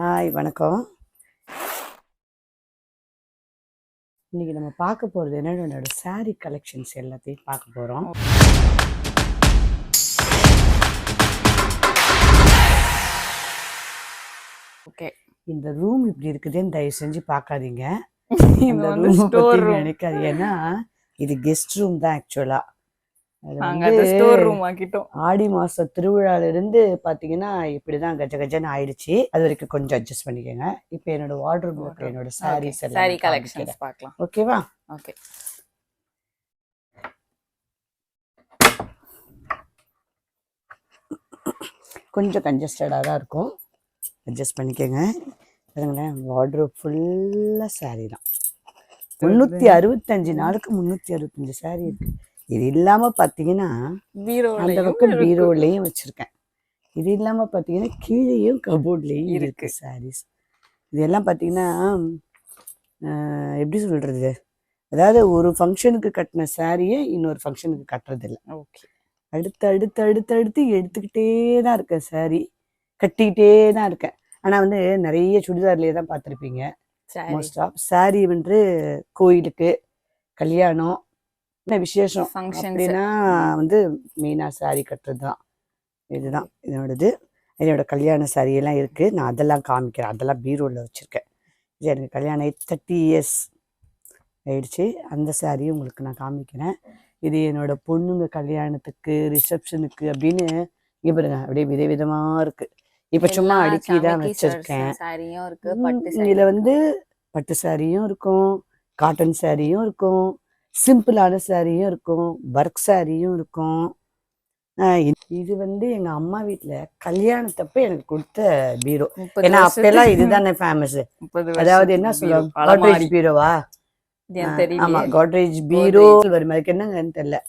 Hi வணக்கம். இன்னைக்கு நம்ம பார்க்க போகிறது என்னோட சாரீ கலெக்ஷன்ஸ் எல்லாத்தையும் பார்க்க போகிறோம். ஓகே, இந்த ரூம் இப்படி இருக்குதுன்னு தயவு செஞ்சு பார்க்காதீங்க. இந்த ரூம் பற்றி நினைக்காது. ஏன்னா இது கெஸ்ட் ரூம் தான். ஆக்சுவலாக ஆடி மாச திருவிழால இருந்து பாத்தீங்கன்னா இப்படிதான் கஜ கஜன்னு ஆயிடுச்சு. அது வரைக்கும் கொஞ்சம் அட்ஜஸ்ட் பண்ணிக்கோங்க. இப்போ என்னோட வார்ட்ரோப் என்னோட சாரீஸ் சாரி கலெக்ஷன்ஸ் பார்க்கலாம். ஓகேவா? ஓகே. கொஞ்சம் கன்ஜஸ்டடாக தான் இருக்கும், அட்ஜஸ்ட் பண்ணிக்கோங்க. பாருங்களேன், வார்ட்ரோப் ஃபுல்லாக சாரீ தான். 365 நாளுக்கு 365 சாரீ இருக்கு. இது இல்லாமல் பார்த்தீங்கன்னா அந்த பக்கம் பீரோலையும் வச்சுருக்கேன். இது இல்லாமல் பார்த்தீங்கன்னா கீழேயும் கபோர்ட்லேயும் இருக்குது சாரீஸ். இதெல்லாம் பார்த்தீங்கன்னா எப்படி சொல்கிறது, அதாவது ஒரு ஃபங்க்ஷனுக்கு கட்டின சாரியை இன்னொரு ஃபங்க்ஷனுக்கு கட்டுறதில்லை. ஓகே, அடுத்து அடுத்து அடுத்து அடுத்து எடுத்துக்கிட்டே தான் இருக்கேன், சாரீ கட்டிக்கிட்டே தான் இருக்கேன். ஆனால் வந்து நிறைய சுடிதார்லேயே தான் பார்த்துருப்பீங்க. மோஸ்ட் ஆஃப் சாரீ வந்து கோயிலுக்கு, கல்யாணம், என்ன விசேஷம் அப்படின்னா வந்து மெயினாக சாரீ கட்டுறது தான். இதுதான் என்னோடது. என்னோட கல்யாண சாரியெல்லாம் இருக்குது. நான் அதெல்லாம் காமிக்கிறேன். அதெல்லாம் பீரோவில் வச்சுருக்கேன். இது எனக்கு கல்யாணம் 30 இயர்ஸ் ஆயிடுச்சு. அந்த சாரியும் உங்களுக்கு நான் காமிக்கிறேன். இது என்னோட பொண்ணுங்க கல்யாணத்துக்கு, ரிசப்ஷனுக்கு அப்படின்னு இங்கே பாருங்க, அப்படியே விதவிதமாக இருக்குது. இப்போ சும்மா அடுக்கி தான் வச்சுருக்கேன். இதில் வந்து பட்டு சாரியும் இருக்கும், காட்டன் சாரியும் இருக்கும், சிம்பிளான சாரியும் இருக்கும், ஒர்க் சாரியும் இருக்கும். இது வந்து எங்க அம்மா வீட்டுல கல்யாணத்தப்ப எனக்கு கொடுத்த பீரோ. ஏன்னா அப்பெல்லாம் இதுதானே ஃபேமஸ். அதாவது என்ன சொல்லுவாங்க, கோட்ரேஜ் பீரோவா? ஆமா, கோட்ரேஜ் பீரோ வரும். அதுக்கு என்னங்கன்னு தெரியல.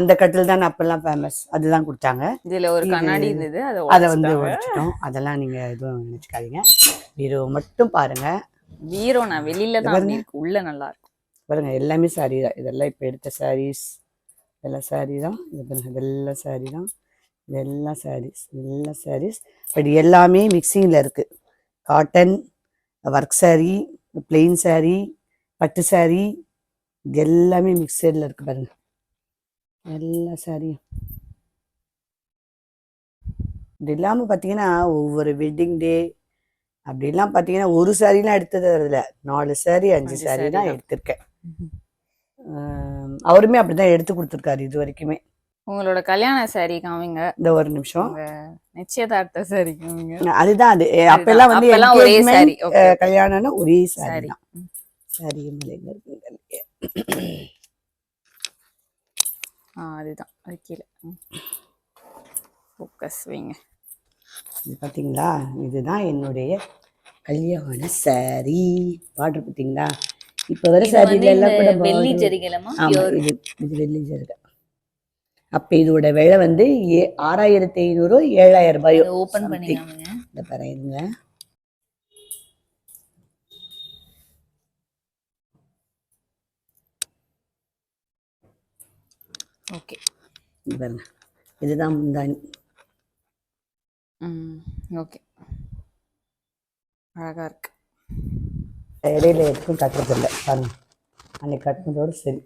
அந்த கட்டில் தான் அப்பெல்லாம் ஃபேமஸ். அதுதான் கொடுத்தாங்க. இதுல ஒரு கண்ணாடி இருந்தது, அதை வந்து உடைச்சிட்டோம். அதெல்லாம் நீங்க எதுவும் நினைச்சுக்காதீங்க. பீரோ மட்டும் பாருங்க. பீரோ நான் வெளியில தான் உள்ள நல்லா இருக்கும். பாருங்க, எல்லாமே சாரீ தான். இதெல்லாம் இப்போ எடுத்த சாரீஸ் இதெல்லாம் சாரீ தான். இது பாருங்க, இதெல்லாம் சாரீ தான். இதெல்லாம் சாரீஸ், இதெல்லாம் சாரீஸ். பட் எல்லாமே மிக்சிங்கில் இருக்குது. Cotton, work sari, plain sari, பட்டு சாரீ, இது எல்லாமே மிக்சடில் இருக்குது. பாருங்க, எல்லா சாரியும். இது இல்லாமல் பார்த்தீங்கன்னா ஒவ்வொரு வெட்டிங் டே அப்படிலாம் பார்த்தீங்கன்னா ஒரு சாரீலாம் எடுத்தது அதில் 4 சாரீ 5 சாரீ தான் எடுத்திருக்கேன். அவருமே அப்படிதான் எடுத்து கொடுத்துருக்காரு இது வரைக்குமே. உங்களோட கல்யாண சாரி காமிங்க. இந்த ஒரு நிமிஷம். நிச்சயதார்த்த சாரி காமிங்க. அதுதான் அது. அப்பெல்லாம் வந்து ஒரே சாரி, கல்யாணம்னா ஒரே சாரி தான். சாரி அதுதான், அது கீழே ஃபோக்கஸ் வைங்க. இது பார்த்தீங்களா, இதுதான் என்னுடைய கல்யாண சாரி. பார்டர் பார்த்தீங்களா? இப்போ வர சாரியில எல்லாம் கூட வெள்ளி ஜரிகைலமா? இது வெள்ளி ஜரிகை. அப்போ இதோட விலை வந்து 6500 7000 ரூபாய். ஓப்பன் பண்ணிங்க. இந்த பாருங்க, ஓகே. பாருங்க, இதுதான் முந்தானி. ஓகே, அழகா இருக்கு. இடையில எதுக்கும் கட்டுறதில்லை. பாருங்க, அன்னைக்கு கட்டினதோடு சரி.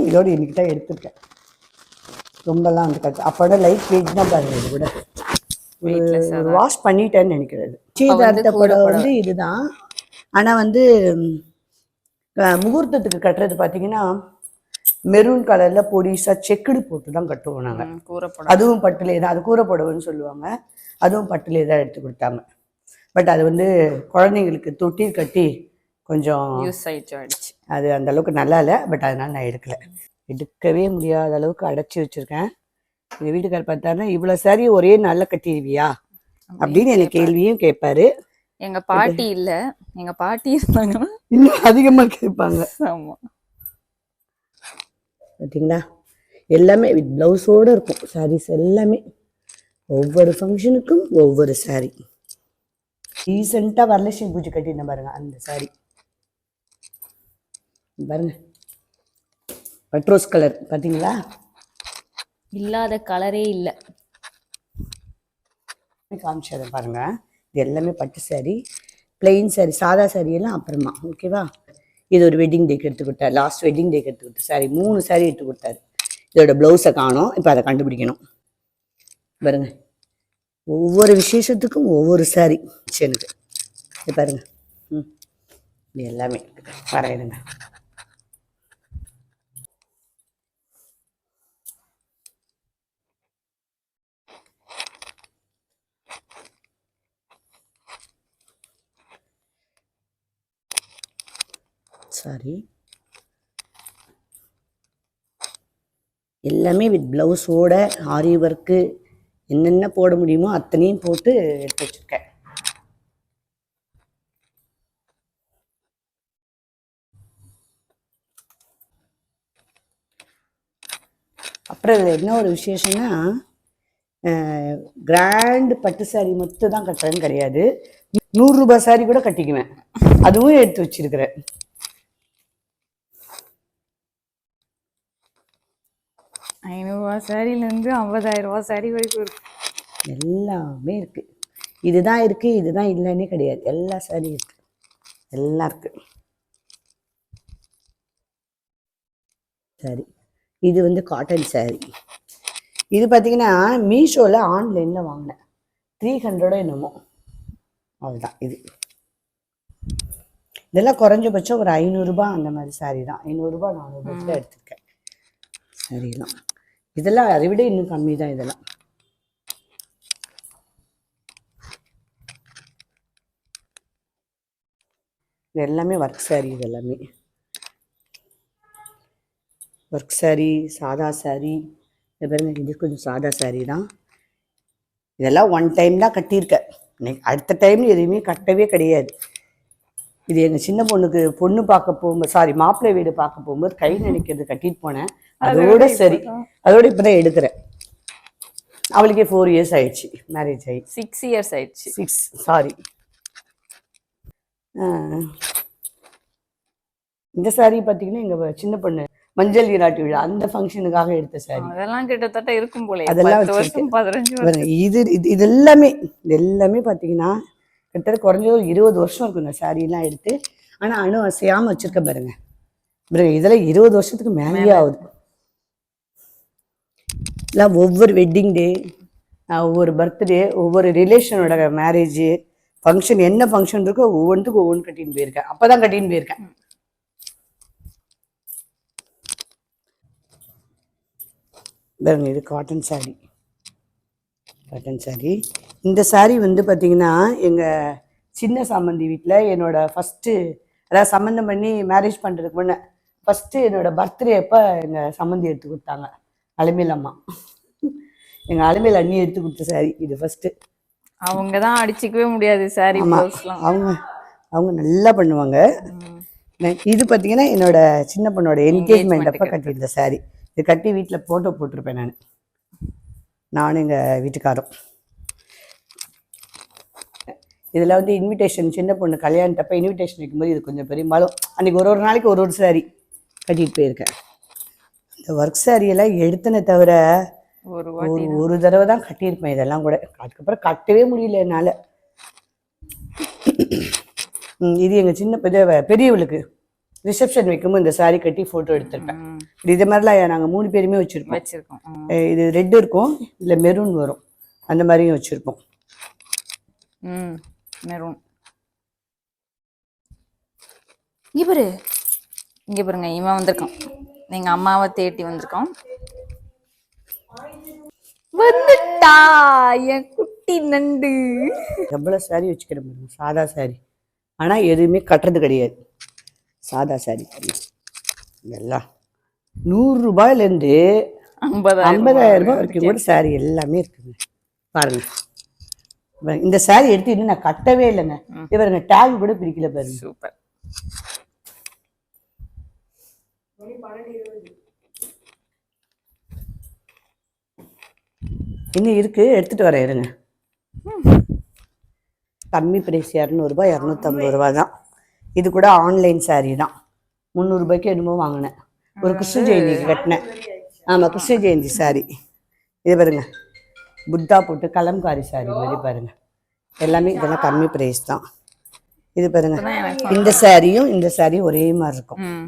இதோடு இன்னைக்கு தான் எடுத்துருக்கேன். ரொம்பலாம் வந்து கட்டு அப்போட லைட் வெயிட் தான். பாருங்க, இது கூட ஒரு வாஷ் பண்ணிட்டேன்னு நினைக்கிறது. நிச்சயதார்த்தப்பட வந்து இதுதான். ஆனால் வந்து முகூர்த்தத்துக்கு கட்டுறது பார்த்தீங்கன்னா மெரூன் கலரில் பொடிசாக செக்குடு போட்டு தான் கட்டுவோம் நாங்கள். அதுவும் பட்டுலே தான். அது கூரைப்புடவைன்னு சொல்லுவாங்க. அதுவும் பட்டுலே தான் எடுத்து கொடுத்தாங்க. பட் அது வந்து குழந்தைங்களுக்கு தொட்டில் கட்டி கொஞ்சம் யூஸ் ஆயிடுச்சு. அது அந்த அளவுக்கு நல்லா இல்லை. பட் அதனால நான் எடுக்கவே முடியாத அளவுக்கு அடைச்சி வச்சுருக்கேன். எங்கள் வீட்டுக்கார் பார்த்தாருன்னா, இவ்வளோ சாரி ஒரே நாளில் கட்டிடுவியா அப்படின்னு எனக்கு கேள்வியும் கேட்பாரு. எங்கள் பாட்டி இல்லை, எங்கள் பாட்டி இருந்தாங்கன்னா இன்னும் அதிகமாக கேட்பாங்க. ஆமாம், பார்த்தீங்களா, எல்லாமே வித் ப்ளவுஸோடு இருக்கும் சாரீஸ் எல்லாமே. ஒவ்வொரு ஃபங்க்ஷனுக்கும் ஒவ்வொரு சாரீ. ரீசெண்டாக வரலட்சுமி பூஜை கட்டியிருந்தேன் பாருங்க, அந்த சாரீ பாருங்க, பட்ரோஸ் கலர். பார்த்தீங்களா, இல்லாத கலரே இல்லை. காமிச்சதை பாருங்க. இது எல்லாமே பட்டு சாரீ. பிளெயின் சாரி சாதா சாரி எல்லாம் அப்புறமா. ஓகேவா? இது ஒரு வெட்டிங் டேக்கு எடுத்து கொடுத்தாரு, லாஸ்ட் வெட்டிங் டேக்கு எடுத்து கொடுத்த சாரி. 3 சாரி எடுத்து கொடுத்தாரு. இதோட ப்ளவுஸை காணோம், இப்போ அதை கண்டுபிடிக்கணும். பாருங்க, ஒவ்வொரு விசேஷத்துக்கும் ஒவ்வொரு சாரி எனக்கு. இது பாருங்க. இது எல்லாமே வரையிடுங்க. சாரி எல்லாமே வித் ப்ளவுஸோட ஆரி ஒர்க்கு என்னென்ன போட முடியுமோ அத்தனையும் போட்டு எடுத்து வச்சுருக்கேன். அப்புறம் இதில் என்ன ஒரு விசேஷம்னா, கிராண்ட் பட்டு சாரி மட்டும் தான் கட்டுறேன்னு கிடையாது, 100 ரூபாய் சாரி கூட கட்டிக்குவேன். அதுவும் எடுத்து வச்சிருக்கிறேன். ₹500 சாரிலேருந்து ₹50,000 சாரி வரைக்கும் இருக்கு. எல்லாமே இருக்கு. இதுதான் இருக்கு, இதுதான் இல்லைன்னே கிடையாது. எல்லா சாரியும் இருக்கு, எல்லாம் இருக்கு. சாரி இது வந்து காட்டன் சாரி. இது பார்த்தீங்கன்னா மீஷோவில் ஆன்லைனில் வாங்கினேன், 300 என்னமோ, அவ்வளோதான். இதெல்லாம் குறைஞ்சபட்சம் ஒரு 500 ரூபாய் அந்த மாதிரி சாரி தான். 500 ரூபாய் 400 ரூபாய் எடுத்துருக்கேன் சாரியெல்லாம். இதெல்லாம் அதை விட இன்னும் கம்மி தான். இதெல்லாம் இது எல்லாமே ஒர்க் சாரி. இது எல்லாமே ஒர்க் சாரி, சாதா சாரி. இது பாருங்க, இது கொஞ்சம் சாதா சாரி தான். இதெல்லாம் ஒன் டைம் தான் கட்டியிருக்கேன். அடுத்த டைம் எதுவுமே கட்டவே கிடையாது. இது எங்கள் சின்ன பொண்ணுக்கு பொண்ணு பார்க்க போகும்போது, சாரி மாப்பிள்ளை வீடு பார்க்க போகும்போது கை நினைக்கிறது கட்டிட்டு போனேன். அதோட சரி, அதோட இப்போ தான் எடுக்கிறேன். அவளுக்கே 4 years ஆயிடுச்சு, மேரேஜ் ஆகி. 6 years ஆயிடுச்சு. 6 சாரி. இந்த சாரி பார்த்தீங்கன்னா எங்கள் சின்ன பொண்ணு மஞ்சள் நீராட்டு விழா அந்த ஃபங்க்ஷனுக்காக எடுத்த சாரி. அதெல்லாம் கிட்டத்தட்ட இருக்கும் போல. அதெல்லாம் 15 வருஷம். இது எல்லாமே பார்த்தீங்கன்னா கிட்டத்தட்ட குறைஞ்ச ஒரு 20 வருஷம் இருக்கும் இந்த சாரியெல்லாம் எடுத்து. ஆனால் அணு அசையாமல் வச்சுருக்க பாருங்க. இதெல்லாம் 20 வருஷத்துக்கு மேலேயே ஆகுது. இல்லை, ஒவ்வொரு வெட்டிங் டே, ஒவ்வொரு பர்த்டே, ஒவ்வொரு ரிலேஷனோட மேரேஜு ஃபங்க்ஷன், என்ன ஃபங்க்ஷன் இருக்கோ ஒவ்வொன்றுத்துக்கும் ஒவ்வொன்று கட்டின்னு போயிருக்கேன். அப்போ தான் கட்டின்னு போயிருக்கேன். பாருங்க, இது காட்டன் சாரி. Cotton sorry. இந்த சாரி வந்து பார்த்தீங்கன்னா எங்கள் சின்ன சம்மந்தி வீட்டில் என்னோட ஃபஸ்ட்டு, அதாவது சம்மந்தம் பண்ணி மேரேஜ் பண்ணுறதுக்கு முன்னே ஃபஸ்ட்டு என்னோட பர்த்டே அப்போ எங்கள் சம்மந்தி எடுத்து கொடுத்தாங்க, அலமேல் அம்மா. எங்கள் அலமேல் அண்ணி எடுத்து கொடுத்த சாரி இது ஃபஸ்ட்டு. அவங்க தான் அடிச்சிக்கவே முடியாது சாரி. அவங்க நல்லா பண்ணுவாங்க. இது பார்த்தீங்கன்னா என்னோட சின்ன பொண்ணோட என்கேஜ்மெண்ட் அப்போ கட்டியிருந்த சாரி. இது கட்டி வீட்டில் ஃபோட்டோ போட்டிருப்பேன் நானும் எங்கள் வீட்டுக்காரும். இதில் வந்து இன்விடேஷன், சின்ன பொண்ணு கல்யாணத்தப்போ இன்விடேஷன் வைக்கும்போது இது கொஞ்சம் பெரும்பாலும் அன்றைக்கி ஒரு நாளைக்கு ஒரு சாரி கட்டிட்டு போயிருக்கேன். இந்த ஒர்க் சாரியெல்லாம் எடுத்தனே தவிர ஒரு தடவை தான் கட்டியிருப்பேன். இதெல்லாம் கூட அதுக்கப்புறம் கட்டவே முடியல என்னால். இது எங்கள் சின்ன பெரியவளுக்கு ரிசப்ஷன் வைக்கும்போது இந்த சாரி கட்டி ஃபோட்டோ எடுத்திருப்பேன். இதே மாதிரிலாம் நாங்கள் 3 பேருமே வச்சுருக்கோம். இது ரெட் இருக்கும், இல்லை மெரூன் வரும், அந்த மாதிரியும் வச்சுருப்போம். மெரூன். இங்கே பாருங்க, இவன் வந்திருக்கான், எங்கள் அம்மாவை தேட்டி வந்திருக்கான். வந்துட்டா என் குட்டி நண்டு. எவ்வளோ சாரி வச்சுக்கிறேன், சாதா சாரி. ஆனால் எதுவுமே கட்டுறது கிடையாது, சாதா சாரி. எல்லாம் 100 ரூபாயிலேருந்து 50,000 ரூபாய் வரைக்கும் கூட சாரி எல்லாமே இருக்குங்க. பாருங்க, இந்த சாரி எடுத்து இன்னும் நான் கட்டவே இல்லைங்க. இவருங்க டேக் கூட பிரிக்கல பாருங்க. சூப்பர். இன்னும் இருக்கு, எடுத்துட்டு வரேன் இருங்க. கம்மி பிரைஸ் 200 ரூபாய் 250 ரூபாய் தான். இது கூட ஆன்லைன் சாரி தான். 300 ரூபாய்க்கு என்னமோ வாங்கினேன், ஒரு கிருஷ்ண ஜெயந்திக்கு கட்டினேன். ஆமாம், கிருஷ்ண ஜெயந்தி சாரி. இது பாருங்க, புத்தா போட்டு கலம்காரி சாரி மாதிரி பாருங்க. எல்லாமே இதெல்லாம் கம்மி பிரைஸ் தான். இது பாருங்க, இப்பதான் எனக்கு இந்த சாரியும் இந்த சாரியும் ஒரே மாதிரி இருக்கும். ம்.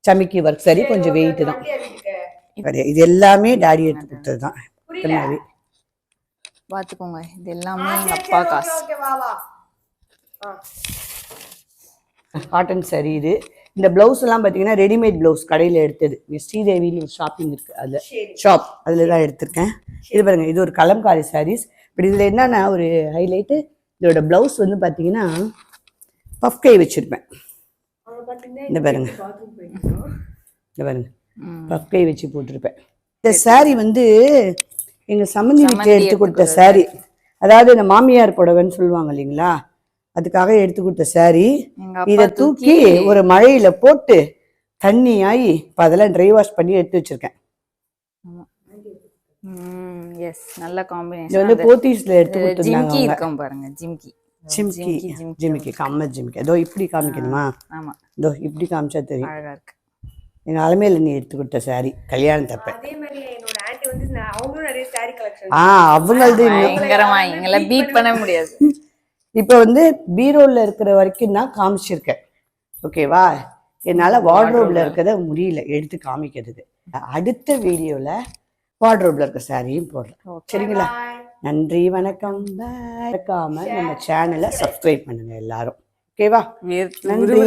சமிக்கி ஒர்க் சாரி, கொஞ்சம் வெயிட் தான். இது எல்லாமே டாடி எடுத்து கொடுத்தது தான். பாத்துக்கோங்க, இது எல்லாமே எங்க அப்பா காசு. காட்டன் சாரி இது. இந்த பிளவுஸ் எல்லாம் பாத்தீங்கன்னா ரெடிமேட் பிளவுஸ் கடையில எடுத்தது. ஸ்ரீதேவின்னு ஒரு ஷாப்பிங் இருக்கு, அதுல ஷாப், அதுல தான் எடுத்திருக்கேன். இது பாருங்க, இது ஒரு கலம்காரி சாரீஸ். இப்படி இதுல என்னன்னா ஒரு ஹைலைட்டு, இதோட பிளவுஸ் வந்து பாத்தீங்கன்னா பஃப் கை வச்சிருப்பேன். இந்த பாருங்க, இந்த பாருங்க, பஃப் கை வச்சு போட்டிருப்பேன். இந்த சாரி வந்து எங்க சம்மந்தி வீட்டுல எடுத்து கொடுத்த சாரி. அதாவது இந்த மாமியார் புடவைன்னு சொல்லுவாங்க இல்லைங்களா, அதுக்காக எடுத்து கொடுத்த சாரி. எங்க அப்பா இதை தூக்கி ஒரு மழையில போட்டு தண்ணி ஆகி இப்ப அதெல்லாம் ட்ரை வாஷ் பண்ணி எடுத்து வச்சிருக்கேன். எஸ், நல்ல இது காம்பினேஷன். வந்து போத்தீஸ்ல எடுத்து ஜிம்கி கொடுத்துருந்தாங்க. இருக்கும் பாருங்க, ஜிம்கி. ஜிம்கி, ஜிமிக்கி, கம்ம ஜிமிக்கி. அதோ இப்படி காமிக்கணுமா? ஆமா, இதோ இப்படி காமிச்சா தெரியும். அழகா இருக்கு. எங்க அலமையில நீ எடுத்து கொடுத்த சாரி கல்யாணத்தப்ப. அதே மாதிரி என்னோட ஆன்ட்டி வந்து அவங்களும் நிறைய சாரி கலெக்ஷன். அவங்களது பயங்கரமா எங்களை பீட் பண்ண முடியாது. இப்ப வந்து பீரோல இருக்கிற வரைக்கும் தான் காமிச்சிருக்கேன், ஓகேவா? என்னால வார்ட்ரோப்ல இருக்கிறத முடியல எடுத்து காமிக்கிறதுக்கு. அடுத்த வீடியோல வார்ட்ரோப்ல இருக்க சாரியும் போடுறேன், சரிங்களா? நன்றி, வணக்கம், மறக்காம நம்ம சேனலை சப்ஸ்கிரைப் பண்ணுங்க எல்லாரும், ஓகேவா? நன்றி.